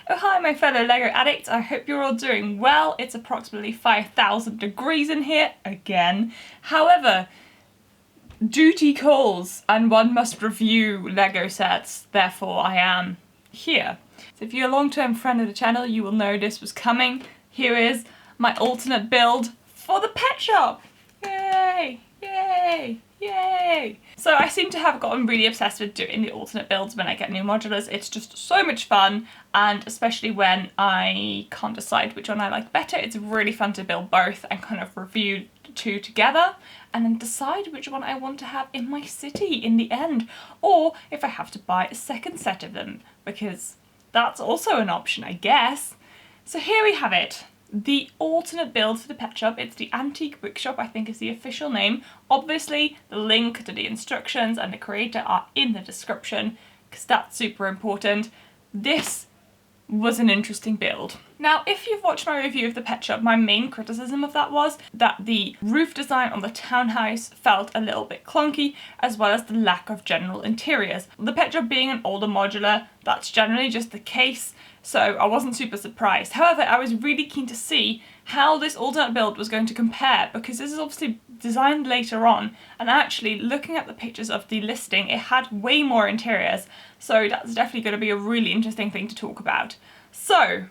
Oh hi my fellow LEGO addicts, I hope you're all doing well. It's approximately 5,000 degrees in here, again. However, duty calls and one must review LEGO sets, therefore I am here. So if you're a long-term friend of the channel, you will know this was coming. Here is my alternate build for the pet shop. Yay! Yay! Yay! So I seem to have gotten really obsessed with doing the alternate builds when I get new modulars. It's just so much fun, and especially when I can't decide which one I like better, it's really fun to build both and kind of review the two together and then decide which one I want to have in my city in the end, or if I have to buy a second set of them, because that's also an option, I guess. So here we have it. The alternate build for the pet shop. It's the Antique Bookshop, I think is the official name. Obviously, the link to the instructions and the creator are in the description, because that's super important. This was an interesting build. Now, if you've watched my review of the pet shop, my main criticism of that was that the roof design on the townhouse felt a little bit clunky, as well as the lack of general interiors. The pet shop being an older modular, that's generally just the case, so I wasn't super surprised. However, I was really keen to see how this alternate build was going to compare, because this is obviously designed later on, and actually looking at the pictures of the listing, it had way more interiors, so that's definitely going to be a really interesting thing to talk about. So,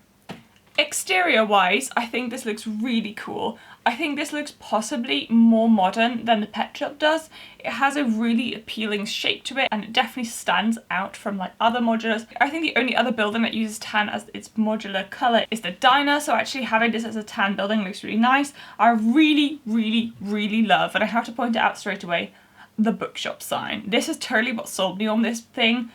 exterior wise, I think this looks really cool. I think this looks possibly more modern than the pet shop does. It has a really appealing shape to it, and it definitely stands out from like other modulars. I think the only other building that uses tan as its modular colour is the diner, so actually having this as a tan building looks really nice. I really love, and I have to point it out straight away, the Bookshop sign. This is totally what sold me on this thing.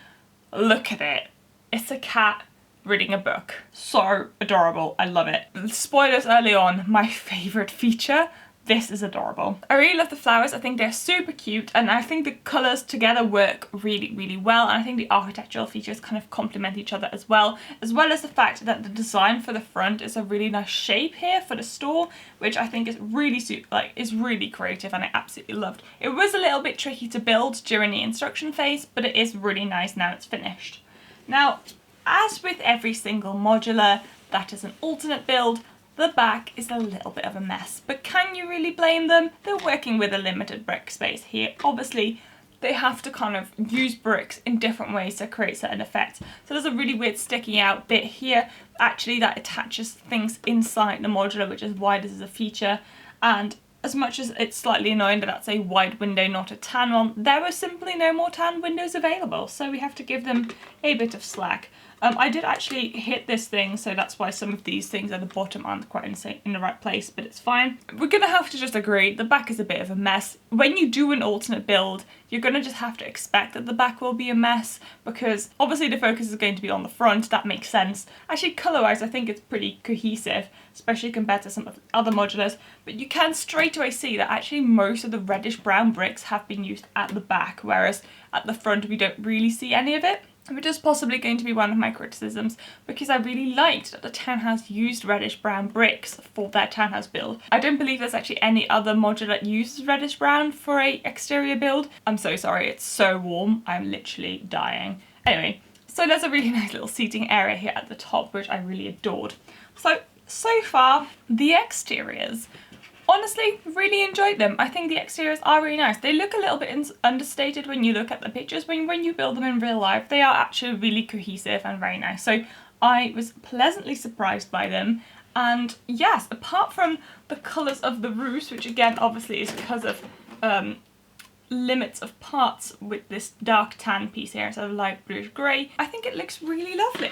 Look at it. It's a cat reading a book. So adorable. I love it. Spoilers early on, my favourite feature. This is adorable. I really love the flowers. I think they're super cute, and I think the colours together work really well, and I think the architectural features kind of complement each other as well as the fact that the design for the front is a really nice shape here for the store, which I think is really is really creative, and I absolutely loved. It was a little bit tricky to build during the instruction phase, but it is really nice now it's finished. Now, as with every single modular that is an alternate build, the back is a little bit of a mess, but can you really blame them? They're working with a limited brick space here. Obviously, they have to kind of use bricks in different ways to create certain effects. So there's a really weird sticking out bit here, actually, that attaches things inside the modular, which is why this is a feature. And as much as it's slightly annoying that that's a wide window, not a tan one, there were simply no more tan windows available, so we have to give them a bit of slack. I did actually hit this thing, so that's why some of these things at the bottom aren't quite in the right place, but it's fine. We're gonna have to just agree, the back is a bit of a mess. When you do an alternate build, you're gonna just have to expect that the back will be a mess, because obviously the focus is going to be on the front, that makes sense. Actually, colour-wise, I think it's pretty cohesive, especially compared to some of the other modulars, but you can straight away see that actually most of the reddish-brown bricks have been used at the back, whereas at the front we don't really see any of it. Which is possibly going to be one of my criticisms, because I really liked that the townhouse used reddish brown bricks for their townhouse build. I don't believe there's actually any other modular that uses reddish brown for a exterior build. I'm so sorry, it's so warm, I'm literally dying. Anyway, so there's a really nice little seating area here at the top, which I really adored. So far, the exteriors. Honestly, really enjoyed them. I think the exteriors are really nice. They look a little bit understated when you look at the pictures. When you build them in real life, they are actually really cohesive and very nice. So I was pleasantly surprised by them. And yes, apart from the colours of the roofs, which again obviously is because of limits of parts with this dark tan piece here instead of light bluish grey, I think it looks really lovely.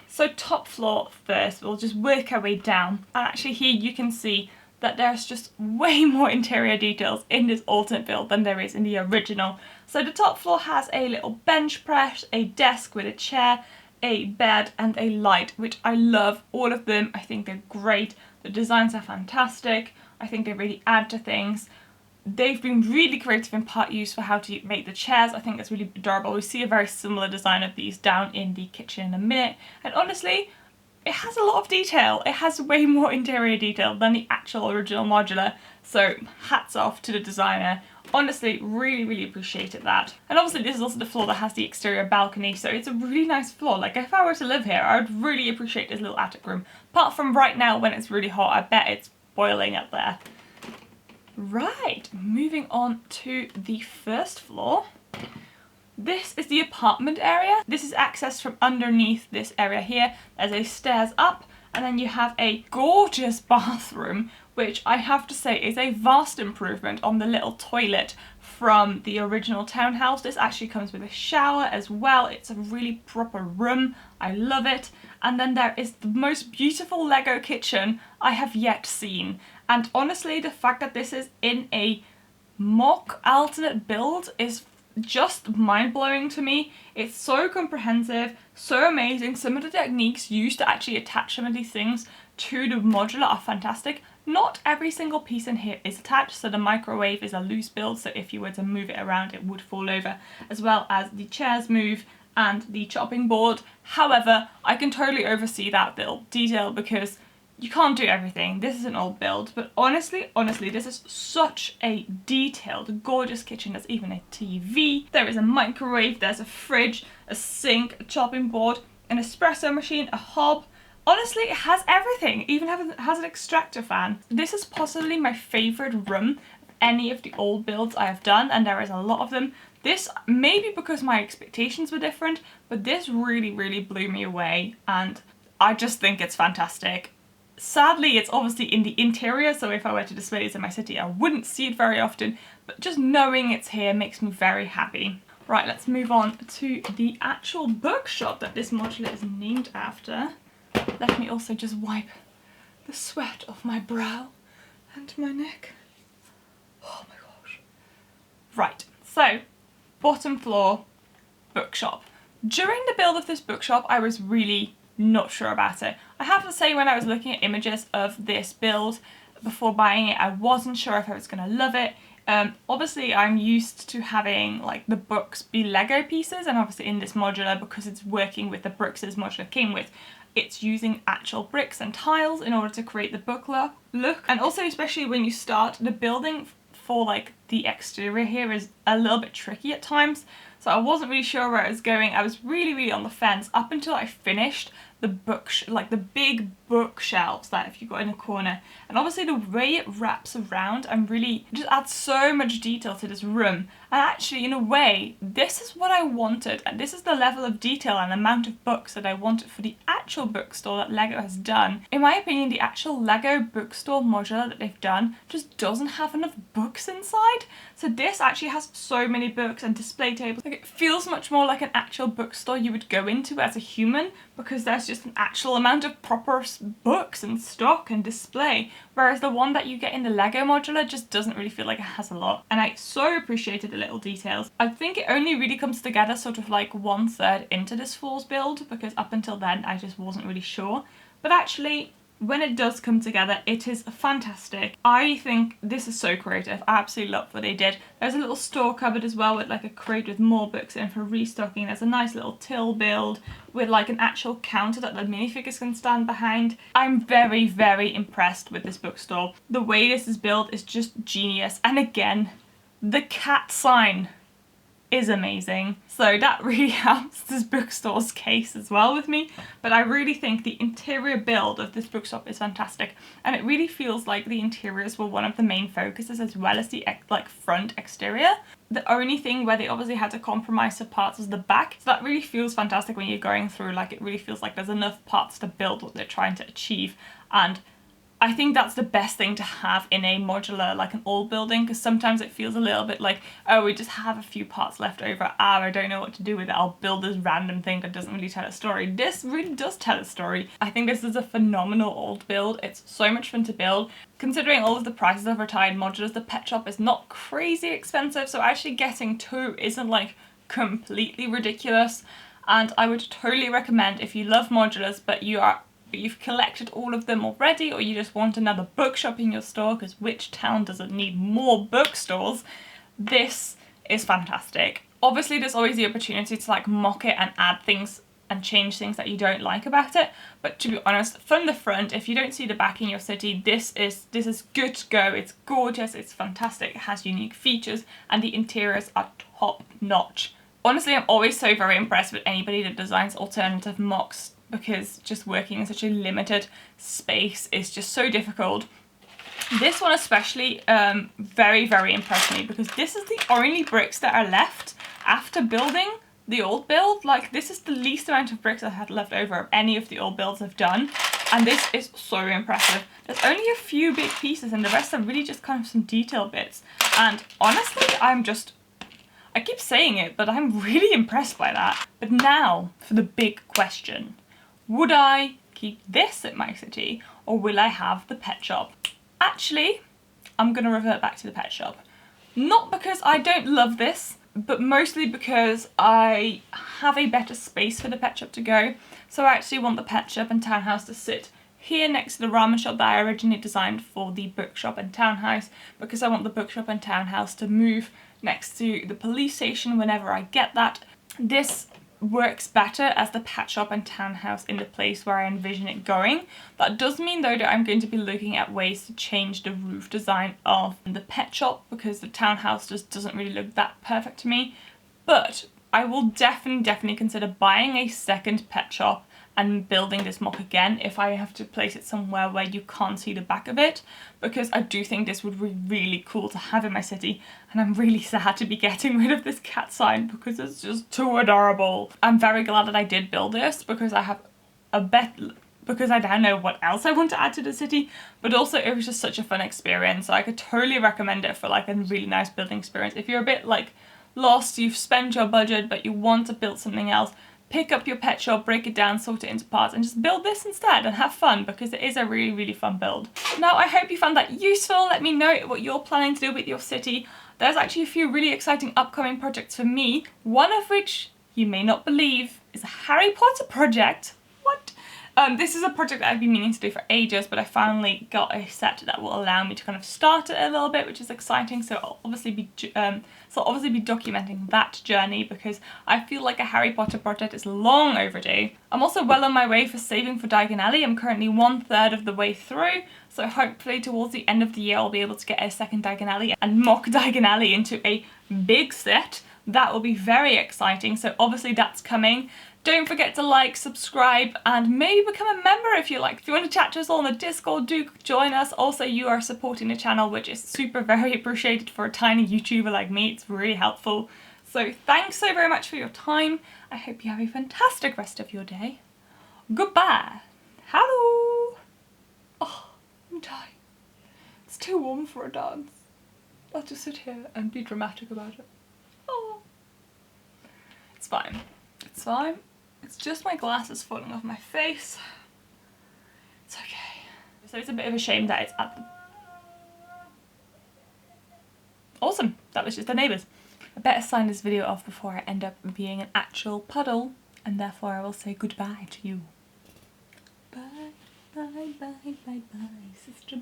So top floor first, we'll just work our way down. And actually here you can see that there's just way more interior details in this alternate build than there is in the original. So the top floor has a little bench press, a desk with a chair, a bed and a light, which I love. All of them, I think they're great. The designs are fantastic. I think they really add to things. They've been really creative in part use for how to make the chairs. I think that's really adorable. We see a very similar design of these down in the kitchen in a minute. And honestly, it has a lot of detail. It has way more interior detail than the actual original modular, so hats off to the designer. Honestly, really, really appreciated that. And obviously this is also the floor that has the exterior balcony, so it's a really nice floor. Like, if I were to live here, I would really appreciate this little attic room. Apart from right now when it's really hot, I bet it's boiling up there. Right, moving on to the first floor. This is the apartment area. This is accessed from underneath this area here. There's a stairs up, and then you have a gorgeous bathroom, which I have to say is a vast improvement on the little toilet from the original townhouse. This actually comes with a shower as well. It's a really proper room. I love it. And then there is the most beautiful Lego kitchen I have yet seen. And honestly, the fact that this is in a mock alternate build is just mind-blowing to me. It's so comprehensive, so amazing. Some of the techniques used to actually attach some of these things to the modular are fantastic. Not every single piece in here is attached, so the microwave is a loose build, so if you were to move it around it would fall over, as well as the chairs move and the chopping board. However, I can totally oversee that little detail because you can't do everything. This is an old build, but honestly, this is such a detailed, gorgeous kitchen. There's even a TV. There is a microwave, there's a fridge, a sink, a chopping board, an espresso machine, a hob. Honestly, it has everything. It even has an extractor fan. This is possibly my favourite room of any of the old builds I have done, and there is a lot of them. This, maybe because my expectations were different, but this really, really blew me away, and I just think it's fantastic. Sadly, it's obviously in the interior, so if I were to display this in my city, I wouldn't see it very often, but just knowing it's here makes me very happy. Right, let's move on to the actual bookshop that this modular is named after. Let me also just wipe the sweat off my brow and my neck. Oh my gosh. Right, so bottom floor, bookshop. During the build of this bookshop, I was really not sure about it. I have to say, when I was looking at images of this build before buying it, I wasn't sure if I was going to love it. Obviously I'm used to having like the books be Lego pieces, and obviously in this modular, because it's working with the bricks this modular came with, it's using actual bricks and tiles in order to create the book look. And also, especially when you start, the building for like the exterior here is a little bit tricky at times. So I wasn't really sure where I was going. I was really on the fence up until I finished the the big bookshelves that if you got in a corner. And obviously the way it wraps around and really just adds so much detail to this room. And actually, in a way, this is what I wanted, and this is the level of detail and amount of books that I wanted for the actual bookstore that Lego has done. In my opinion, the actual Lego bookstore modular that they've done just doesn't have enough books inside. So this actually has so many books and display tables. Like, it feels much more like an actual bookstore you would go into as a human, because there's just an actual amount of proper books and stock and display, whereas the one that you get in the Lego modular just doesn't really feel like it has a lot. And I so appreciated the little details. I think it only really comes together sort of like 1/3 into this floor's build, because up until then I just wasn't really sure. But actually, when it does come together, it is fantastic. I think this is so creative. I absolutely love what they did. There's a little store cupboard as well with like a crate with more books in for restocking. There's a nice little till build with like an actual counter that the minifigures can stand behind. I'm very impressed with this bookstore. The way this is built is just genius. And again, the cat sign is amazing. So that really helps this bookstore's case as well with me. But I really think the interior build of this bookshop is fantastic, and it really feels like the interiors were one of the main focuses as well as the like front exterior. The only thing where they obviously had to compromise some parts was the back. So that really feels fantastic when you're going through. Like, it really feels like there's enough parts to build what they're trying to achieve. And I think that's the best thing to have in a modular, like an old building, because sometimes it feels a little bit like, oh, we just have a few parts left over. I don't know what to do with it. I'll build this random thing that doesn't really tell a story. This really does tell a story. I think this is a phenomenal old build. It's so much fun to build. Considering all of the prices of retired modulars, the pet shop is not crazy expensive, so actually getting two isn't like completely ridiculous. And I would totally recommend, if you love modulars but you've collected all of them already, or you just want another bookshop in your store, because which town doesn't need more bookstores, this is fantastic. Obviously there's always the opportunity to like mock it and add things and change things that you don't like about it. But to be honest, from the front, if you don't see the back in your city, this is good to go. It's gorgeous, it's fantastic, it has unique features, and the interiors are top notch. Honestly, I'm always so very impressed with anybody that designs alternative mocks, because just working in such a limited space is just so difficult. This one especially very, very impressed me, because this is the only bricks that are left after building the old build. Like, this is the least amount of bricks I had left over of any of the old builds I've done, and this is so impressive. There's only a few big pieces and the rest are really just kind of some detail bits, and honestly I keep saying it, but I'm really impressed by that. But now for the big question. Would I keep this at my city, or will I have the pet shop? Actually, I'm gonna revert back to the pet shop. Not because I don't love this, but mostly because I have a better space for the pet shop to go. So I actually want the pet shop and townhouse to sit here next to the ramen shop that I originally designed for the bookshop and townhouse, because I want the bookshop and townhouse to move next to the police station whenever I get that. This works better as the pet shop and townhouse in the place where I envision it going. That does mean though that I'm going to be looking at ways to change the roof design of the pet shop, because the townhouse just doesn't really look that perfect to me. But I will definitely consider buying a second pet shop and building this mock again if I have to place it somewhere where you can't see the back of it, because I do think this would be really cool to have in my city, and I'm really sad to be getting rid of this cat sign because it's just too adorable. I'm very glad that I did build this, because I have because I don't know what else I want to add to the city, but also it was just such a fun experience. So I could totally recommend it for like a really nice building experience. If you're a bit like lost, you've spent your budget but you want to build something else, pick up your pet shop, break it down, sort it into parts, and just build this instead and have fun, because it is a really, really fun build. Now, I hope you found that useful. Let me know what you're planning to do with your city. There's actually a few really exciting upcoming projects for me, one of which you may not believe is a Harry Potter project. What? This is a project that I've been meaning to do for ages, but I finally got a set that will allow me to kind of start it a little bit, which is exciting. So I'll obviously be documenting that journey, because I feel like a Harry Potter project is long overdue. I'm also well on my way for saving for Diagon Alley. I'm currently 1/3 of the way through, so hopefully towards the end of the year I'll be able to get a second Diagon Alley and mock Diagon Alley into a big set. That will be very exciting, so obviously that's coming. Don't forget to like, subscribe, and maybe become a member if you like. If you want to chat to us all on the Discord, do join us. Also, you are supporting the channel, which is very appreciated for a tiny YouTuber like me. It's really helpful. So thanks so very much for your time. I hope you have a fantastic rest of your day. Goodbye. Hello. Oh, I'm tired. It's too warm for a dance. I'll just sit here and be dramatic about it. Oh. It's fine. It's fine. It's just my glasses falling off my face. It's okay. So it's a bit of a shame that it's at the... Awesome. That was just the neighbours. I better sign this video off before I end up being an actual puddle, and therefore I will say goodbye to you. Bye, bye, bye, bye, bye, sister.